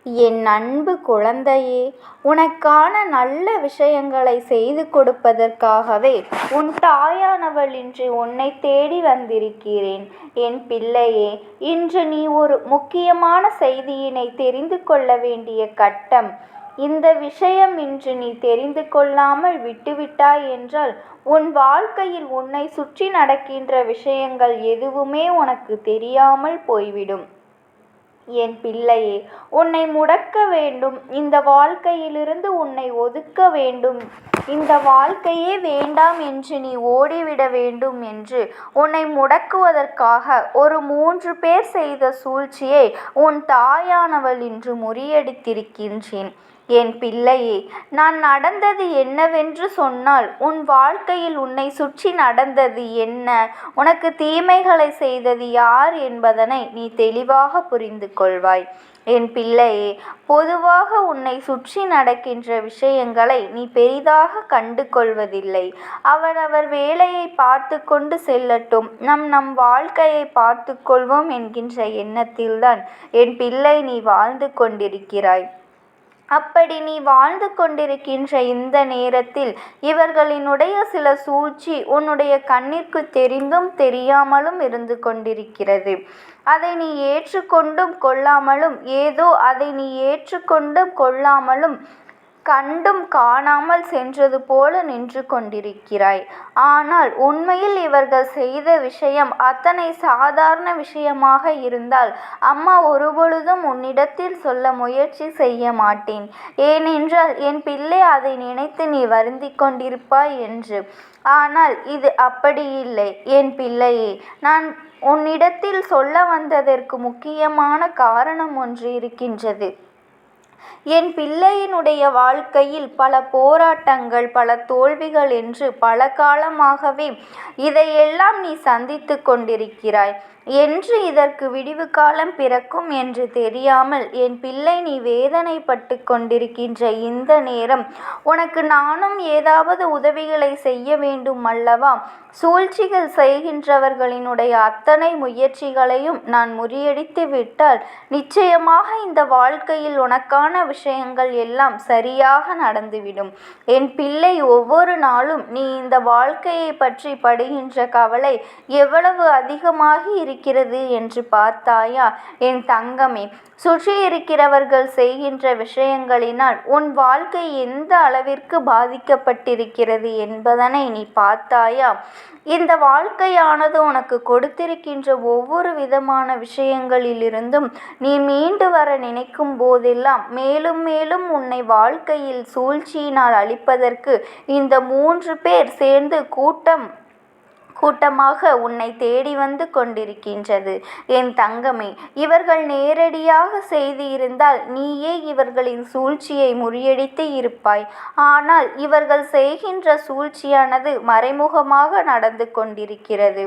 என் அன்பு குழந்தையே, உனக்கான நல்ல விஷயங்களை செய்து கொடுப்பதற்காகவே உன் தாயானவள் இன்று உன்னை தேடி வந்திருக்கிறேன். என் பிள்ளையே, இன்று நீ ஒரு முக்கியமான செய்தியினை தெரிந்து கொள்ள வேண்டிய கட்டம். இந்த விஷயம் இன்று நீ தெரிந்து கொள்ளாமல் விட்டுவிட்டாய் என்றால் உன் வாழ்க்கையில் உன்னை சுற்றி நடக்கின்ற விஷயங்கள் எதுவுமே உனக்கு தெரியாமல் போய்விடும். என் பிள்ளையே, உன்னை முடக்க வேண்டும், இந்த வாழ்க்கையிலிருந்து உன்னை ஒதுக்க வேண்டும், இந்த வாழ்க்கையே வேண்டாம் என்று நீ ஓடிவிட வேண்டும் என்று உன்னை முடக்குவதற்காக ஒரு 3 பேர் செய்த சூழ்ச்சியை உன் தாயானவள் இன்று முறியடித்திருக்கின்றேன். என் பிள்ளையே, நான் நடந்தது என்னவென்று சொன்னால், உன் வாழ்க்கையில் உன்னை சுற்றி நடந்தது என்ன, உனக்கு தீமைகளை செய்தது யார் என்பதனை நீ தெளிவாக புரிந்து கொள்வாய். என் பிள்ளையே, பொதுவாக உன்னை சுற்றி நடக்கின்ற விஷயங்களை நீ பெரிதாக கண்டு கொள்வதில்லை. அவரவர் வேலையை பார்த்து கொண்டு செல்லட்டும், நம் வாழ்க்கையை பார்த்து கொள்வோம் என்கின்ற எண்ணத்தில்தான் என் பிள்ளை நீ வாழ்ந்து கொண்டிருக்கிறாய். அப்படி நீ வாழ்ந்து கொண்டிருக்கின்ற இந்த நேரத்தில் இவர்களினுடைய சில சூழ்ச்சி உன்னுடைய கண்ணிற்கு தெரிந்தும் தெரியாமலும் இருந்து கொண்டிருக்கிறது. அதை நீ ஏற்றுக்கொண்டும் கொள்ளாமலும், ஏதோ அதை நீ ஏற்றுக்கொண்டும் கொள்ளாமலும் கண்டும் காணாமல் சென்றது போல நின்று கொண்டிருக்கிறாய். ஆனால் உண்மையில் இவர்கள் செய்த விஷயம் அத்தனை சாதாரண விஷயமாக இருந்தால் அம்மா ஒருபொழுதும் உன்னிடத்தில் சொல்ல முயற்சி செய்ய மாட்டேன். ஏனென்றால் என் பிள்ளை அதை நினைத்து நீ வருந்திக் கொண்டிருப்பாய் என்று. ஆனால் இது அப்படி இல்லை என் பிள்ளையே. நான் உன்னிடத்தில் சொல்ல வந்ததற்கு முக்கியமான காரணம் ஒன்று இருக்கின்றது. என் பிள்ளையினுடைய வாழ்க்கையில் பல போராட்டங்கள், பல தோல்விகள் என்று பல காலமாகவே இதையெல்லாம் நீ சந்தித்து கொண்டிருக்கிறாய். என்று இதற்கு விடிவு காலம் பிறக்கும் என்று தெரியாமல் என் பிள்ளை நீ வேதனைப்பட்டு கொண்டிருக்கின்ற இந்த நேரம் உனக்கு நானும் ஏதாவது உதவிகளை செய்ய வேண்டும் அல்லவா? சூழ்ச்சிகள் செய்கின்றவர்களினுடைய அத்தனை முயற்சிகளையும் நான் முறியடித்து விட்டால் நிச்சயமாக இந்த வாழ்க்கையில் உனக்கான விஷயங்கள் எல்லாம் சரியாக நடந்துவிடும். என் பிள்ளை, ஒவ்வொரு நாளும் நீ இந்த வாழ்க்கையை பற்றி படுகின்ற கவலை எவ்வளவு அதிகமாகி இருக்கிறது என்று பார்த்தாயா என் தங்கமே? சுற்றி இருக்கிறவர்கள் செய்கின்ற விஷயங்களினால் உன் வாழ்க்கை எந்த அளவிற்கு பாதிக்கப்பட்டிருக்கிறது என்பதனை நீ பார்த்தாயா? இந்த வாழ்க்கையானது உனக்கு கொடுத்திருக்கின்ற ஒவ்வொரு விதமான விஷயங்களிலிருந்தும் நீ மீண்டு வர நினைக்கும் போதெல்லாம் மேலும் மேலும் உன்னை வாழ்க்கையில் சூழ்ச்சியினால் அழிப்பதற்கு இந்த 3 பேர் சேர்ந்து கூட்டமாக உன்னை தேடி வந்து கொண்டிருக்கின்றது. என் தங்கமே, இவர்கள் நேரடியாக செய்து இருந்தால் நீயே இவர்களின் சூழ்ச்சியை முறியடித்து இருப்பாய். ஆனால் இவர்கள் செய்கின்ற சூழ்ச்சியானது மறைமுகமாக நடந்து கொண்டிருக்கிறது.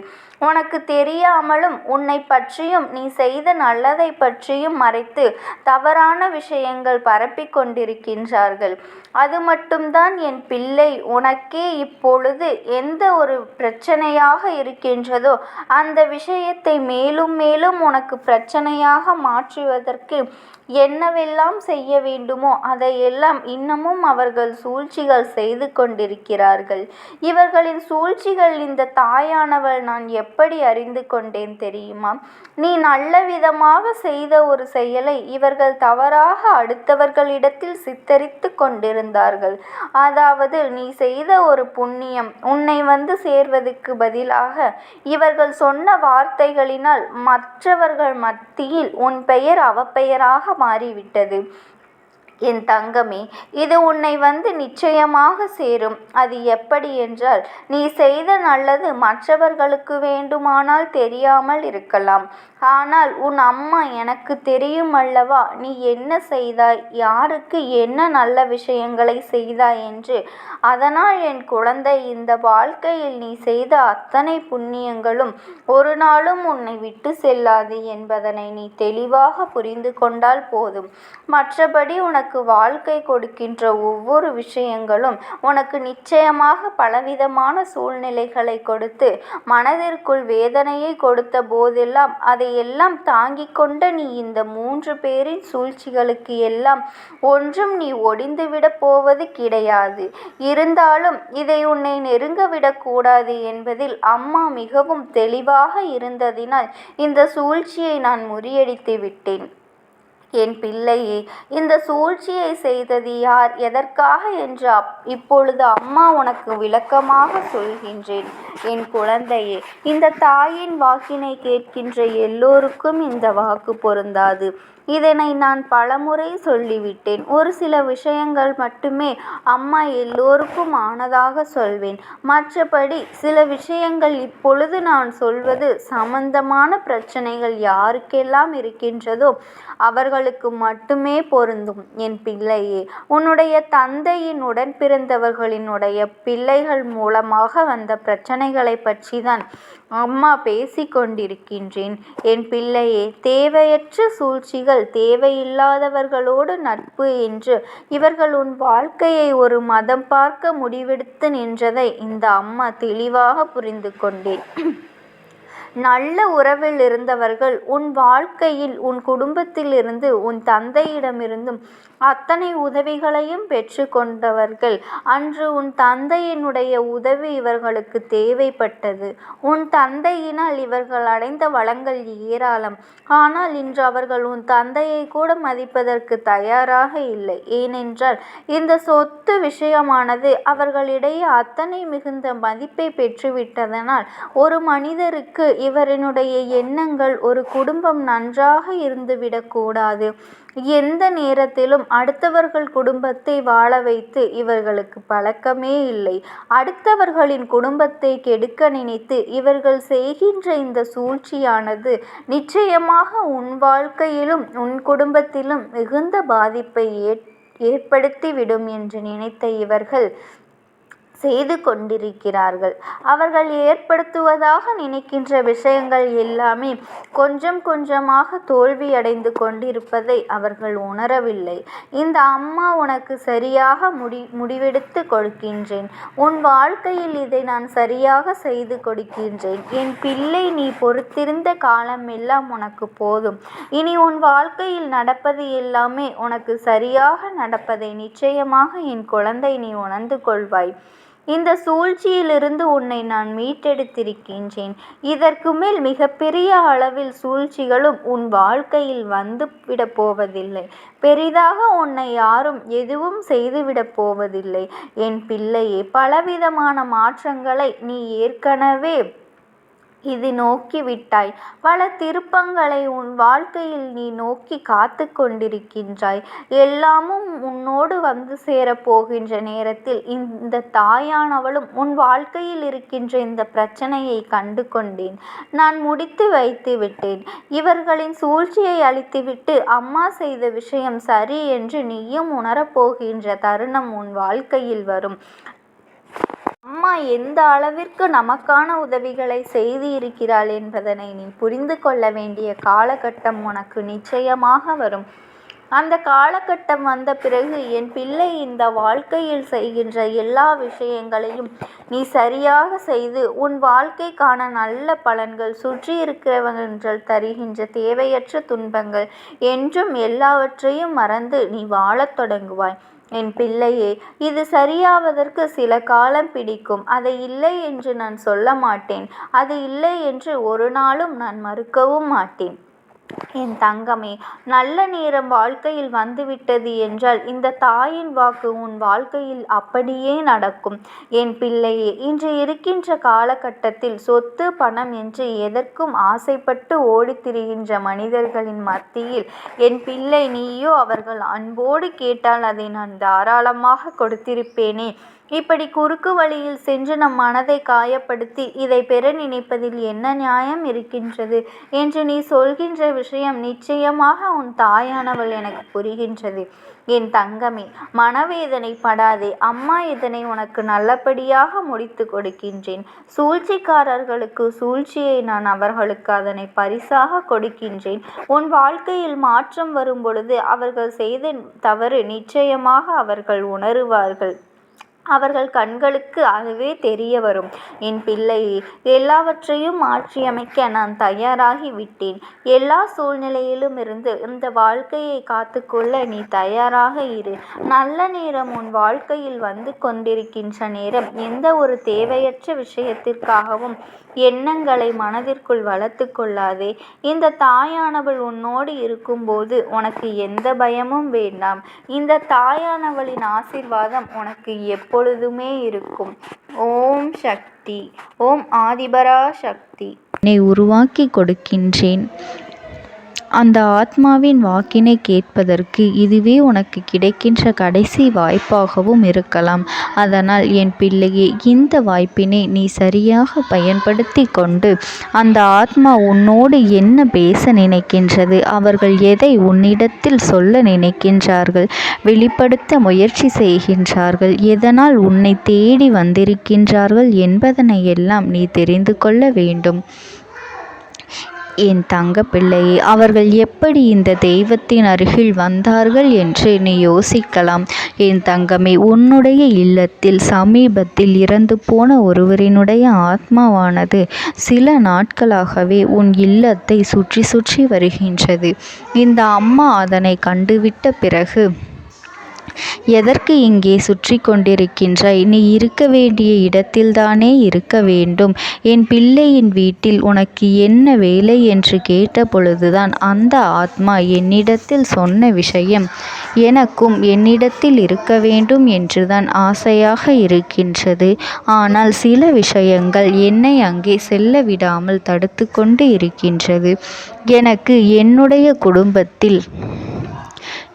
உனக்கு தெரியாமலும் உன்னை பற்றியும் நீ செய்த நல்லதை பற்றியும் மறைத்து தவறான விஷயங்கள் பரப்பிக் கொண்டிருக்கின்றார்கள். அது மட்டும்தான் என் பிள்ளை, உனக்கே இப்பொழுது எந்த ஒரு பிரச்சனையாக இருக்கின்றதோ அந்த விஷயத்தை மேலும் மேலும் உனக்கு பிரச்சனையாக மாற்றுவதற்கு என்னவெல்லாம் செய்ய வேண்டுமோ அதையெல்லாம் இன்னமும் அவர்கள் சூழ்ச்சிகள் செய்து கொண்டிருக்கிறார்கள். இவர்களின் சூழ்ச்சிகள் இந்த தாயானவள் நான் எப்படி அறிந்து கொண்டேன் தெரியுமா? நீ நல்ல விதமாக செய்த ஒரு செயலை இவர்கள் தவறாக அடுத்தவர்களிடத்தில் சித்தரித்து கொண்டிருந்தார்கள். அதாவது நீ செய்த ஒரு புண்ணியம் உன்னை வந்து சேர்வதற்கு பதிலாக இவர்கள் சொன்ன வார்த்தைகளினால் மற்றவர்கள் மத்தியில் உன் பெயர் அவப்பெயராக மாறிவிட்டது. என் தங்கமே, இது உன்னை வந்து நிச்சயமாக சேரும். அது எப்படி என்றால், நீ செய்த நல்லது மற்றவர்களுக்கு வேண்டுமானால் தெரியாமல் இருக்கலாம். ஆனால் உன் அம்மா எனக்கு தெரியும் அல்லவா நீ என்ன செய்தாய், யாருக்கு என்ன நல்ல விஷயங்களை செய்தாய் என்று. அதனால் என் குழந்தை, இந்த வாழ்க்கையில் நீ செய்த அத்தனை புண்ணியங்களும் ஒரு நாளும் உன்னை விட்டு செல்லாது என்பதனை நீ தெளிவாக புரிந்து கொண்டால் போதும். மற்றபடி உனக்கு வாழ்க்கை கொடுக்கின்ற ஒவ்வொரு விஷயங்களும் உனக்கு நிச்சயமாக பலவிதமான சூழ்நிலைகளை கொடுத்து மனதிற்குள் வேதனையை கொடுத்த போதெல்லாம் அதை அதையெல்லாம் தாங்கிக் கொண்ட நீ இந்த 3 பேரின் சூழ்ச்சிகளுக்கு எல்லாம் ஒன்றும் நீ ஒடிந்துவிடப் போவது கிடையாது. இருந்தாலும் இதை உன்னை நெருங்க விடக்கூடாது என்பதில் அம்மா மிகவும் தெளிவாக இருந்ததினால் இந்த சூழ்ச்சியை நான் முறியடித்து விட்டேன். என் பிள்ளையே, இந்த சூழ்ச்சியை செய்தது யார், எதற்காக என்று இப்பொழுது அம்மா உனக்கு விளக்கமாக சொல்கின்றேன். என் குழந்தையே, இந்த தாயின் வாக்கினை கேட்கின்ற எல்லோருக்கும் இந்த வாக்கு பொருந்தாது. இதனை நான் பலமுறை சொல்லிவிட்டேன். ஒரு சில விஷயங்கள் மட்டுமே அம்மா எல்லோருக்கும் ஆனதாக சொல்வேன். மற்றபடி சில விஷயங்கள் இப்பொழுது நான் சொல்வது சம்பந்தமான பிரச்சனைகள் யாருக்கெல்லாம் இருக்கின்றதோ அவர்களுக்கு மட்டுமே பொருந்தும். என் பிள்ளையே, உன்னுடைய தந்தையின் உடன் பிறந்தவர்களினுடைய பிள்ளைகள் மூலமாக வந்த பிரச்சனைகளை பற்றிதான் அம்மா பேசிக்கொண்டிருக்கின்றேன். என் பிள்ளையே, தேவையற்ற சூழ்ச்சிகள், தேவையில்லாதவர்களோடு நட்பு என்று இவர்கள் உன் வாழ்க்கையை ஒரு மதம் பார்க்க முடிவெடுத்து நின்றதை இந்த அம்மா தெளிவாக புரிந்து கொண்டேன். நல்ல உறவில் இருந்தவர்கள் உன் வாழ்க்கையில், உன் குடும்பத்திலிருந்து, உன் தந்தையிடமிருந்தும் அத்தனை உதவிகளையும் பெற்று கொண்டவர்கள். அன்று உன் தந்தையினுடைய உதவி இவர்களுக்கு தேவைப்பட்டது. உன் தந்தையினால் இவர்கள் அடைந்த வளங்கள் ஏராளம். ஆனால் இன்று அவர்கள் உன் தந்தையை கூட மதிப்பதற்கு தயாராக இல்லை. ஏனென்றால் இந்த சொத்து விஷயமானது அவர்களிடையே அத்தனை மிகுந்த மதிப்பை பெற்றுவிட்டதனால் ஒரு மனிதருக்கு இவரினுடைய எண்ணங்கள், ஒரு குடும்பம் நன்றாக இருந்துவிடக்கூடாது, எந்த நேரத்திலும் அடுத்தவர்கள் குடும்பத்தை வாழ வைத்து இவர்களுக்கு பழக்கமே இல்லை. அடுத்தவர்களின் குடும்பத்தை கெடுக்க நினைத்து இவர்கள் செய்கின்ற இந்த சூழ்ச்சியானது நிச்சயமாக உன் வாழ்க்கையிலும் உன் குடும்பத்திலும் மிகுந்த பாதிப்பை ஏற்படுத்திவிடும் என்று நினைத்த இவர்கள் செய்து கொண்டிருக்கிறார்கள். அவர்கள் ஏற்படுத்துவதாக நினைக்கின்ற விஷயங்கள் எல்லாமே கொஞ்சம் கொஞ்சமாக தோல்வியடைந்து கொண்டிருப்பதை அவர்கள் உணரவில்லை. இந்த அம்மா உனக்கு சரியாக முடிவெடுத்து கொடுக்கின்றேன். உன் வாழ்க்கையில் இதை நான் சரியாக செய்து கொடுக்கின்றேன். என் பிள்ளை, நீ பொறுத்திருந்த காலம் எல்லாம் உனக்கு போதும். இனி உன் வாழ்க்கையில் நடப்பது எல்லாமே உனக்கு சரியாக நடப்பதை நிச்சயமாக என் குழந்தை நீ உணர்ந்து கொள்வாய். இந்த சூழ்ச்சியிலிருந்து உன்னை நான் மீட்டெடுத்திருக்கின்றேன். இதற்கு மேல் மிகப்பெரிய அளவில் சூழ்ச்சிகளும் உன் வாழ்க்கையில் வந்து விடப் போவதில்லை. பெரிதாக உன்னை யாரும் எதுவும் செய்துவிடப் போவதில்லை. என் பிள்ளையே, பலவிதமான மாற்றங்களை நீ ஏற்கனவே இது நோக்கி விட்டாய். பல திருப்பங்களை உன் வாழ்க்கையில் நீ நோக்கி காத்து கொண்டிருக்கின்றாய். எல்லாமும் உன்னோடு வந்து சேரப்போகின்ற நேரத்தில் இந்த தாயானவளும் உன் வாழ்க்கையில் இருக்கின்ற இந்த பிரச்சனையை கண்டு கொண்டேன். நான் முடித்து வைத்து விட்டேன். இவர்களின் சூழ்ச்சியை அழித்துவிட்டு அம்மா செய்த விஷயம் சரி என்று நீயும் உணரப்போகின்ற தருணம் உன் வாழ்க்கையில் வரும். அம்மா எந்த அளவிற்கு நமக்கான உதவிகளை செய்து இருக்கிறாள் என்பதனை நீ புரிந்து கொள்ள வேண்டிய காலகட்டம் உனக்கு நிச்சயமாக வரும். அந்த காலகட்டம் வந்த பிறகு என் பிள்ளை, இந்த வாழ்க்கையில் செய்கின்ற எல்லா விஷயங்களையும் நீ சரியாக செய்து உன் வாழ்க்கைக்கான நல்ல பலன்கள், சுற்றி இருக்கிறவர்கள் தருகின்ற தேவையற்ற துன்பங்கள் என்றும் எல்லாவற்றையும் மறந்து நீ வாழத் தொடங்குவாய். என் பிள்ளையே, இது சரியாவதற்கு சில காலம் பிடிக்கும். அதை இல்லை என்று நான் சொல்ல மாட்டேன். அது இல்லை என்று ஒரு நாளும் நான் மறுக்கவும் மாட்டேன். என் தங்கமே, நல்ல நேரம் வாழ்க்கையில் வந்துவிட்டது என்றால் இந்த தாயின் வாக்கு உன் வாழ்க்கையில் அப்படியே நடக்கும். என் பிள்ளையே, இன்று இருக்கின்ற காலகட்டத்தில் சொத்து, பணம் என்று எதற்கும் ஆசைப்பட்டு ஓடித்திரிகின்ற மனிதர்களின் மத்தியில் என் பிள்ளை, நீயோ அவர்கள் அன்போடு கேட்டால் அதை நான் தாராளமாக கொடுத்திருப்பேனே. இப்படி குறுக்கு வழியில் சென்று நம் மனதை காயப்படுத்தி இதை பெற நினைப்பதில் என்ன நியாயம் இருக்கின்றது என்று நீ சொல்கின்ற விஷயம் நிச்சயமாக உன் தாயானவள் எனக்கு புரிகின்றது. என் தங்கமே, மனவேதனை படாதே. அம்மா இதனை உனக்கு நல்லபடியாக முடித்து கொடுக்கின்றேன். சூழ்ச்சிக்காரர்களுக்கு சூழ்ச்சியை நான் அவர்களுக்கு அதனை பரிசாக கொடுக்கின்றேன். உன் வாழ்க்கையில் மாற்றம் வரும் பொழுது அவர்கள் செய்த தவறு நிச்சயமாக அவர்கள் உணருவார்கள். அவர்கள் கண்களுக்கு அதுவே தெரிய வரும். என் பிள்ளையே, எல்லாவற்றையும் மாற்றியமைக்க நான் தயாராகி விட்டேன். எல்லா சூழ்நிலையிலும் இருந்து இந்த வாழ்க்கையை காத்துக்கொள்ள நீ தயாராக இரு. நல்ல நேரம் உன் வாழ்க்கையில் வந்து கொண்டிருக்கின்ற நேரம். எந்த ஒரு தேவையற்ற விஷயத்திற்காகவும் எண்ணங்களை மனதிற்குள் வளர்த்து கொள்ளாதே. இந்த தாயானவள் உன்னோடு இருக்கும்போது உனக்கு எந்த பயமும் வேண்டாம். இந்த தாயானவளின் ஆசீர்வாதம் உனக்கு எப்பொழுதுமே இருக்கும். ஓம் சக்தி. ஓம் ஆதிபரா சக்தி. என்னை உருவாக்கி கொடுக்கின்றேன். அந்த ஆத்மாவின் வாக்கினை கேட்பதற்கு இதுவே உனக்கு கிடைக்கின்ற கடைசி வாய்ப்பாகவும் இருக்கலாம். அதனால் என் பிள்ளையே, இந்த வாய்ப்பினை நீ சரியாக பயன்படுத்தி கொண்டு அந்த ஆத்மா உன்னோடு என்ன பேச நினைக்கின்றது, அவர்கள் எதை உன்னிடத்தில் சொல்ல நினைக்கின்றார்கள், வெளிப்படுத்த முயற்சி செய்கின்றார்கள், எதனால் உன்னை தேடி வந்திருக்கின்றார்கள் என்பதனை எல்லாம் நீ தெரிந்து கொள்ள வேண்டும். என் தங்க பிள்ளையே, அவர்கள் எப்படி இந்த தெய்வத்தின் அருகில் வந்தார்கள் என்று நீ யோசிக்கலாம். என் தங்கமே, உன்னுடைய இல்லத்தில் சமீபத்தில் இறந்து போன ஒருவரினுடைய ஆத்மாவானது சில நாட்களாகவே உன் இல்லத்தை சுற்றி சுற்றி வருகின்றது. இந்த அம்மா அதனை கண்டுவிட்ட பிறகு, எதற்கு இங்கே சுற்றி கொண்டிருக்கின்றாய்? நீ இருக்க வேண்டிய இடத்தில்தானே இருக்க வேண்டும். என் பிள்ளையின் வீட்டில் உனக்கு என்ன வேலை என்று கேட்ட பொழுதுதான் அந்த ஆத்மா என்னிடத்தில் சொன்ன விஷயம், எனக்கும் என்னிடத்தில் இருக்க வேண்டும் என்றுதான் ஆசையாக இருக்கின்றது. ஆனால் சில விஷயங்கள் என்னை அங்கே செல்ல விடாமல் தடுத்து கொண்டு இருக்கின்றது. எனக்கு என்னுடைய குடும்பத்தில்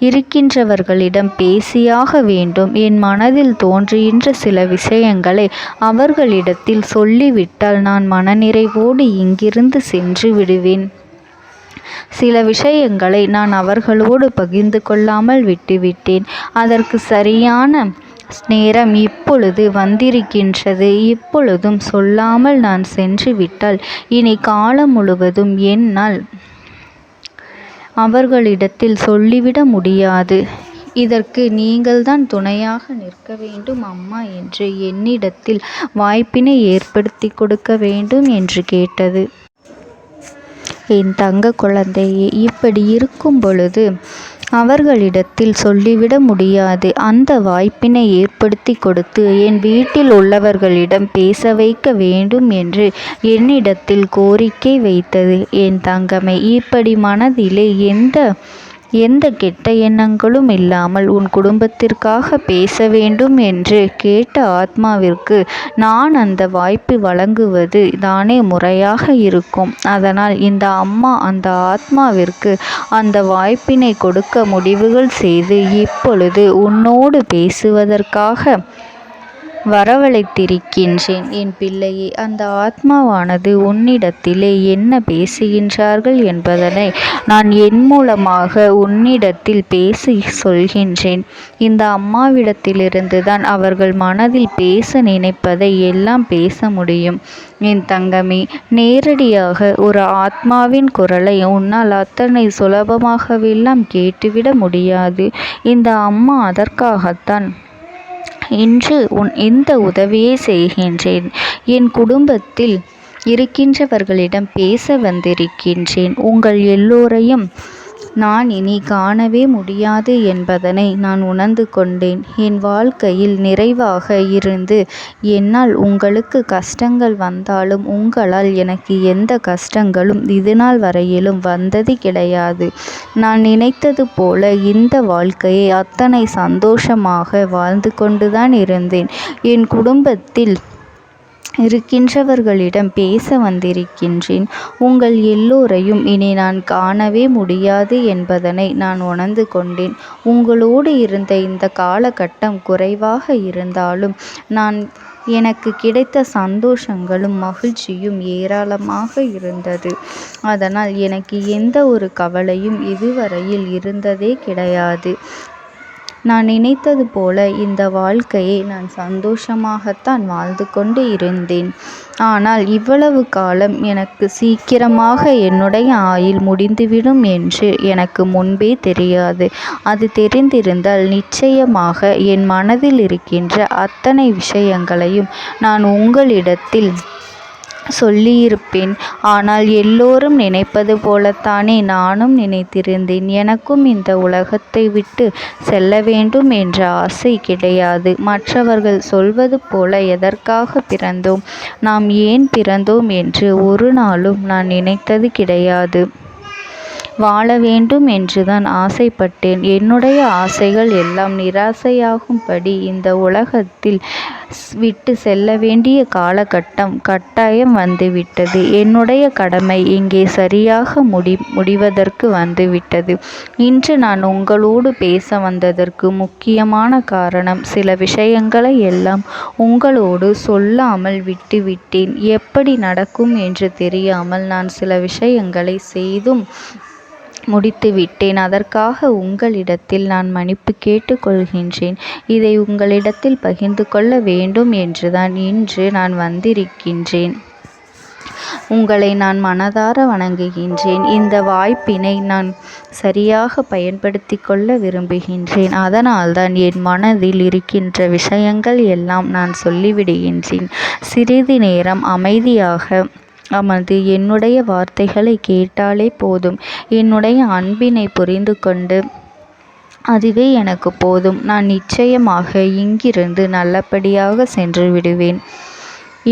இருக்கின்றவர்களிடம் பேசியாக வேண்டும். என் மனதில் தோன்றுகின்ற சில விஷயங்களை அவர்களிடத்தில் சொல்லிவிட்டால் நான் மனநிறைவோடு இங்கிருந்து சென்று விடுவேன். சில விஷயங்களை நான் அவர்களோடு பகிர்ந்து கொள்ளாமல் விட்டுவிட்டேன். அதற்கு சரியான நேரம் இப்பொழுது வந்திருக்கின்றது. இப்பொழுதும் சொல்லாமல் நான் சென்று விட்டால் இனி காலம் முழுவதும் என்னால் அவர்களிடத்தில் சொல்லிவிட முடியாது. இதற்கு நீங்கள்தான் துணையாக நிற்க வேண்டும் அம்மா என்று என்னிடத்தில் வாய்ப்பினை ஏற்படுத்தி கொடுக்க வேண்டும் என்று கேட்டது. என் தங்க குழந்தையே, இப்படி இருக்கும் பொழுது அவர்களிடத்தில் சொல்லிவிட முடியாது. அந்த வாய்ப்பினை ஏற்படுத்தி கொடுத்து என் வீட்டில் உள்ளவர்களிடம் பேச வைக்க வேண்டும் என்று என்னிடத்தில் கோரிக்கை வைத்தது. என் தங்கமே, இப்படி மனதிலே எந்த கெட்ட எண்ணங்களும் இல்லாமல் உன் குடும்பத்திற்காக பேச வேண்டும் என்று கேட்ட ஆத்மாவிற்கு நான் அந்த வாய்ப்பு வழங்குவது தானே முறையாக இருக்கும். அதனால் இந்த அம்மா அந்த ஆத்மாவிற்கு அந்த வாய்ப்பினை கொடுக்க முடிவுகள் செய்து இப்பொழுது உன்னோடு பேசுவதற்காக வரவழைத்திருக்கின்றேன். என் பிள்ளையே, அந்த ஆத்மாவானது உன்னிடத்திலே என்ன பேசுகின்றார்கள் என்பதனை நான் என் மூலமாக உன்னிடத்தில் பேசி சொல்கின்றேன். இந்த அம்மாவிடத்திலிருந்து தான் அவர்கள் மனதில் பேச நினைப்பதை எல்லாம் பேச முடியும். என் தங்கமே, நேரடியாக ஒரு ஆத்மாவின் குரலை உன்னால் அத்தனை சுலபமாகவெல்லாம் கேட்டுவிட முடியாது. இந்த அம்மா அதற்காகத்தான் இன்று இந்த உதவியை செய்கின்றேன். என் குடும்பத்தில் இருக்கின்றவர்களிடம் பேச வந்திருக்கின்றேன். உங்கள் எல்லோரையும் நான் இனி காணவே முடியாது என்பதனை நான் உணர்ந்து கொண்டேன். என் வாழ்க்கையில் நிறைவாக இருந்து என்னால் உங்களுக்கு கஷ்டங்கள் வந்தாலும் உங்களால் எனக்கு எந்த கஷ்டங்களும் இதுநாள் வரையிலும் வந்தது கிடையாது. நான் நினைத்தது போல இந்த வாழ்க்கையை அத்தனை சந்தோஷமாக வாழ்ந்து கொண்டுதான் இருந்தேன். என் குடும்பத்தில் இருக்கின்றவர்களிடம் பேச வந்திருக்கின்றேன். உங்கள் எல்லோரையும் இனி நான் காணவே முடியாது என்பதனை நான் உணர்ந்து கொண்டேன். உங்களோடு இருந்த இந்த காலகட்டம் குறைவாக இருந்தாலும் எனக்கு கிடைத்த சந்தோஷங்களும் மகிழ்ச்சியும் ஏராளமாக இருந்தது. அதனால் எனக்கு எந்த ஒரு கவலையும் இதுவரையில் இருந்ததே கிடையாது. நான் நினைத்தது போல இந்த வாழ்க்கையை நான் சந்தோஷமாகத்தான் வாழ்ந்து கொண்டு இருந்தேன். ஆனால் இவ்வளவு காலம் எனக்கு சீக்கிரமாக என்னுடைய ஆயுள் முடிந்துவிடும் என்று எனக்கு முன்பே தெரியாது. அது தெரிந்திருந்தால் நிச்சயமாக என் மனதில் இருக்கின்ற அத்தனை விஷயங்களையும் நான் உங்களிடத்தில் சொல்லியிருப்பேன். ஆனால் எல்லோரும் நினைப்பது போலத்தானே நானும் நினைத்திருந்தேன். எனக்கும் இந்த உலகத்தை விட்டு செல்ல வேண்டும் என்ற ஆசை கிடையாது. மற்றவர்கள் சொல்வது போல எதற்காக பிறந்தோம், நாம் ஏன் பிறந்தோம் என்று ஒரு நாளும் நான் நினைத்தது கிடையாது. வாழ வேண்டும் என்றுதான் ஆசைப்பட்டேன். என்னுடைய ஆசைகள் எல்லாம் நிராசையாகும்படி இந்த உலகத்தில் விட்டு செல்ல வேண்டிய காலகட்டம் கட்டாயம் வந்துவிட்டது. என்னுடைய கடமை இங்கே சரியாக முடிவதற்கு வந்துவிட்டது. இன்று நான் உங்களோடு பேச வந்ததற்கு முக்கியமான காரணம், சில விஷயங்களை எல்லாம் உங்களோடு சொல்லாமல் விட்டுவிட்டேன். எப்படி நடக்கும் என்று தெரியாமல் நான் சில விஷயங்களை செய்தும் முடித்துவிட்டேன். அதற்காக உங்களிடத்தில் நான் மன்னிப்பு கேட்டுக்கொள்கின்றேன். இதை உங்களிடத்தில் பகிர்ந்து கொள்ள வேண்டும் என்றுதான் இன்று நான் வந்திருக்கின்றேன். உங்களை நான் மனதார வணங்குகின்றேன். இந்த வாய்ப்பினை நான் சரியாக பயன்படுத்தி கொள்ள விரும்புகின்றேன். அதனால்தான் என் மனதில் இருக்கின்ற விஷயங்கள் எல்லாம் நான் சொல்லிவிடுகின்றேன். சிறிது நேரம் அமைதியாக அமர்ந்து என்னுடைய வார்த்தைகளை கேட்டாலே போதும். என்னுடைய அன்பினை புரிந்து கொண்டு அதுவே எனக்கு போதும். நான் நிச்சயமாக இங்கிருந்து நல்லபடியாக சென்று விடுவேன்.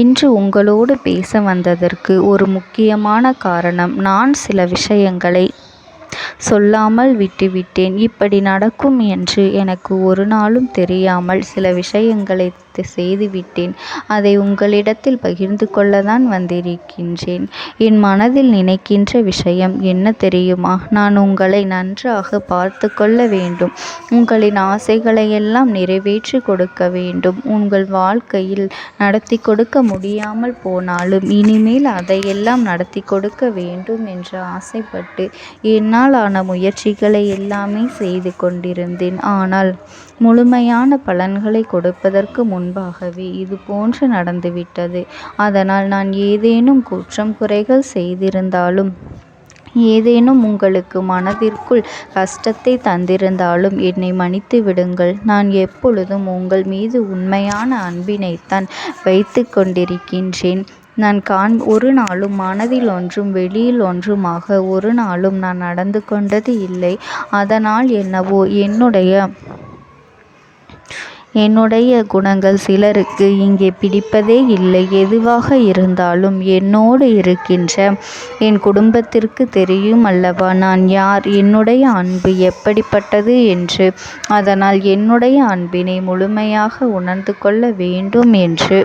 இன்று உங்களோடு பேச வந்ததற்கு ஒரு முக்கியமான காரணம், நான் சில விஷயங்களை சொல்லாமல் விட்டுவிட்டேன். இப்படி நடக்கும் என்று எனக்கு ஒரு நாளும் தெரியாமல் சில விஷயங்களை செய்துவிட்டேன். அதை உங்களிடத்தில் பகிர்ந்து கொள்ளத்தான் வந்திருக்கின்றேன். என் மனதில் நினைக்கின்ற விஷயம் என்ன தெரியுமா? நான் உங்களை நன்றாக பார்த்து கொள்ள வேண்டும். உங்களின் ஆசைகளை எல்லாம் நிறைவேற்றி கொடுக்க வேண்டும். உங்கள் வாழ்க்கையில் நடத்தி கொடுக்க முடியாமல் போனாலும் இனிமேல் அதையெல்லாம் நடத்தி கொடுக்க வேண்டும் என்று ஆசைப்பட்டு என்னால் ஆன முயற்சிகளை எல்லாமே செய்து கொண்டிருந்தேன். ஆனால் முழுமையான பலன்களை கொடுப்பதற்கு முன்பாகவே இது போன்று நடந்துவிட்டது. அதனால் நான் ஏதேனும் குற்றம் குறைகள் செய்திருந்தாலும், ஏதேனும் உங்களுக்கு மனதிற்குள் கஷ்டத்தை தந்திருந்தாலும் என்னை மன்னித்து விடுங்கள். நான் எப்பொழுதும் உங்கள் மீது உண்மையான அன்பினைத்தான் வைத்து கொண்டிருக்கின்றேன். நான் ஒரு நாளும் மனதில் ஒன்றும் வெளியில் ஒன்றுமாக ஒரு நாளும் நான் நடந்து கொண்டது இல்லை. அதனால் என்னவோ என்னுடைய குணங்கள் சிலருக்கு இங்கே பிடிப்பதே இல்லை. எதுவாக இருந்தாலும் என்னோடு இருக்கின்ற என் குடும்பத்திற்கு தெரியும் அல்லவா நான் யார், என்னுடைய அன்பு எப்படிப்பட்டது என்று. அதனால் என்னுடைய அன்பினை முழுமையாக உணர்ந்து கொள்ள வேண்டும் என்று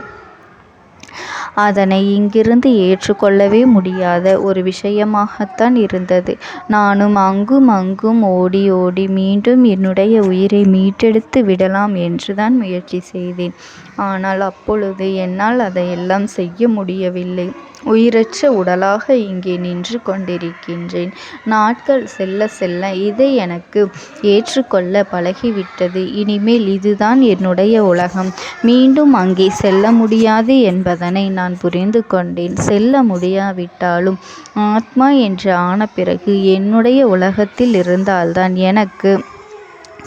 அதனை இங்கிருந்து ஏற்றுக்கொள்ளவே முடியாத ஒரு விஷயமாகத்தான் இருந்தது. நானும் அங்கும் அங்கும் ஓடி ஓடி மீண்டும் என்னுடைய உயிரை மீட்டெடுத்து விடலாம் என்றுதான் முயற்சி செய்தேன். ஆனால் அப்பொழுது என்னால் அதையெல்லாம் செய்ய முடியவில்லை. உயிரற்ற உடலாக இங்கே நின்று கொண்டிருக்கின்றேன். நாட்கள் செல்ல செல்ல இதை எனக்கு ஏற்றுக்கொள்ள பழகிவிட்டது. இனிமேல் இதுதான் என்னுடைய உலகம். மீண்டும் அங்கே செல்ல முடியாது என்பதனை நான் புரிந்து கொண்டேன். செல்ல முடியாவிட்டாலும் ஆத்மா என்று ஆன பிறகு என்னுடைய உலகத்தில் இருந்தால்தான் எனக்கு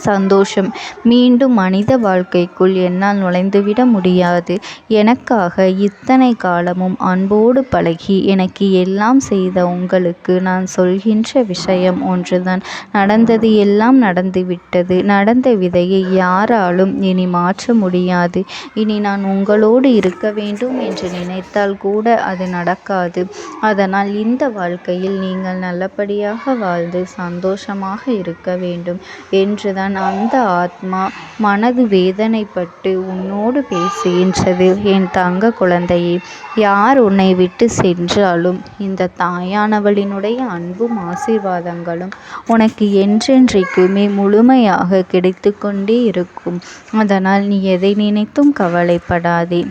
சந்தோஷம். மீண்டும் மனித வாழ்க்கைக்குள் என்னால் நுழைந்துவிட முடியாது. எனக்காக இத்தனை காலமும் அன்போடு பழகி எனக்கு எல்லாம் செய்த உங்களுக்கு நான் சொல்கின்ற விஷயம் ஒன்றுதான். நடந்தது எல்லாம் நடந்துவிட்டது. நடந்த விதையை யாராலும் இனி மாற்ற முடியாது. இனி நான் உங்களோடு இருக்க வேண்டும் என்று நினைத்தால் கூட அது நடக்காது. அதனால் இந்த வாழ்க்கையில் நீங்கள் நல்லபடியாக வாழ்ந்து சந்தோஷமாக இருக்க வேண்டும் என்றுதான் அந்த ஆத்மா மனது வேதனைப்பட்டு உன்னோடு பேசுகின்றது. என் தங்க குழந்தையே, யார் உன்னை விட்டு சென்றாலும் இந்த தாயானவளினுடைய அன்பும் ஆசீர்வாதங்களும் உனக்கு என்றென்றைக்குமே முழுமையாக கிடைத்து கொண்டே இருக்கும். அதனால் நீ எதை நினைத்தும் கவலைப்படாதே.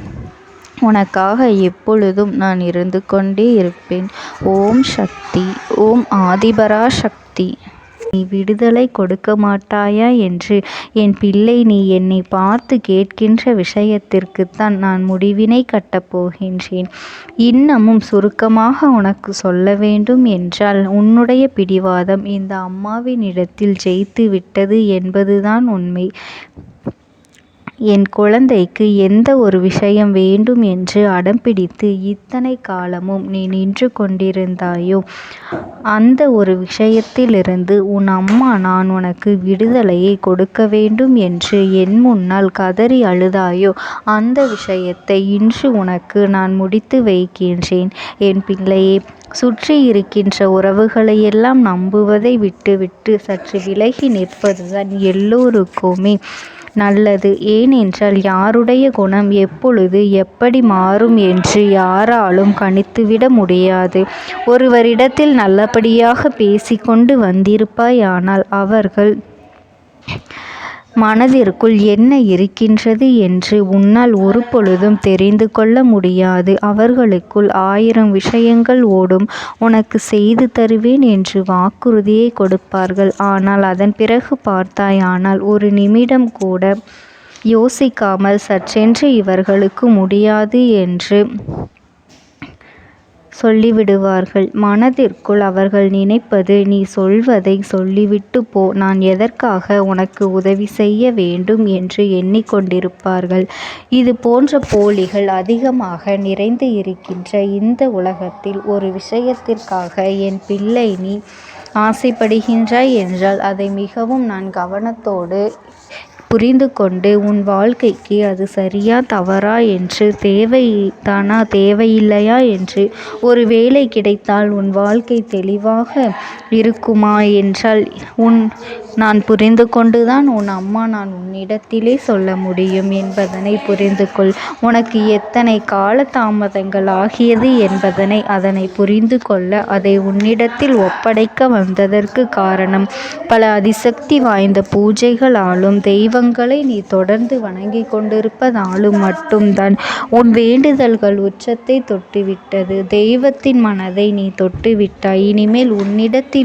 உனக்காக எப்பொழுதும் நான் இருந்து கொண்டே இருப்பேன். ஓம் சக்தி. ஓம் ஆதிபரா சக்தி. நீ விடுதலை கொடுக்க மாட்டாயா என்று என் பிள்ளை, நீ என்னை பார்த்து கேட்கின்ற விஷயத்திற்குத்தான் நான் முடிவினை கட்டப் போகின்றேன். இன்னமும் சுருக்கமாக உனக்கு சொல்ல வேண்டும் என்றால், உன்னுடைய பிடிவாதம் இந்த அம்மாவினிடத்தில் ஜெயித்து விட்டது என்பதுதான் உண்மை. என் குழந்தைக்கு எந்த ஒரு விஷயம் வேண்டும் என்று அடம்பிடித்து இத்தனை காலமும் நீ நின்று கொண்டிருந்தாயோ, அந்த ஒரு விஷயத்திலிருந்து உன் அம்மா நான் உனக்கு விடுதலையை கொடுக்க வேண்டும் என்று என் முன்னால் கதறி அழுதாயோ, அந்த விஷயத்தை இன்று உனக்கு நான் முடித்து வைக்கின்றேன். என் பிள்ளையே, சுற்றி இருக்கின்ற உறவுகளையெல்லாம் நம்புவதை விட்டுவிட்டு சற்று விலகி நிற்பதுதான் எல்லோருக்குமே நல்லது. ஏனென்றால் யாருடைய குணம் எப்பொழுது எப்படி மாறும் என்று யாராலும் கணித்துவிட முடியாது. ஒருவரிடத்தில் நல்லபடியாக பேசிக்கொண்டு வந்திருப்பாயானால் அவர்கள் மனதிற்குள் என்ன இருக்கின்றது என்று உன்னால் ஒரு பொழுதும் தெரிந்து கொள்ள முடியாது. அவர்களுக்குள் 1000 விஷயங்கள் ஓடும். உனக்கு செய்து தருவேன் என்று வாக்குறுதியை கொடுப்பார்கள். ஆனால் அதன் பிறகு பார்த்தாயானால் ஒரு நிமிடம் கூட யோசிக்காமல் சற்றென்று இவர்களுக்கு முடியாது என்று சொல்லிவிடுவார்கள். மனதிற்குள் அவர்கள் நினைப்பது, நீ சொல்வதை சொல்லிவிட்டு போ, நான் எதற்காக உனக்கு உதவி செய்ய வேண்டும் என்று எண்ணிக்கொண்டிருப்பார்கள். இது போன்ற போலிகள் அதிகமாக நிறைந்து இருக்கின்ற இந்த உலகத்தில் ஒரு விஷயத்திற்காக என் பிள்ளை நீ ஆசைப்படுகின்றாய் என்றால் அதை மிகவும் நான் கவனத்தோடு புரிந்து கொண்டு உன் வாழ்க்கைக்கு அது சரியா தவறா என்று, தேவைதானா தேவையில்லையா என்று, ஒரு வேலை கிடைத்தால் உன் வாழ்க்கை தெளிவாக இருக்குமா என்றால் நான் புரிந்து கொண்டுதான் உன் அம்மா நான் உன்னிடத்திலே சொல்ல முடியும் என்பதனை புரிந்து கொள். உனக்கு எத்தனை கால தாமதங்கள் ஆகியது என்பதனை அதனை புரிந்து கொள்ள அதை உன்னிடத்தில் ஒப்படைக்க வந்ததற்கு காரணம், பல அதிசக்தி வாய்ந்த பூஜைகளாலும் தெய்வங்களை நீ தொடர்ந்து வணங்கி கொண்டிருப்பதாலும் மட்டும்தான் உன் வேண்டுதல்கள் உச்சத்தை தொட்டுவிட்டது. தெய்வத்தின் மனதை நீ தொட்டுவிட்டாய். இனிமேல் உன்னிடத்திலிருந்து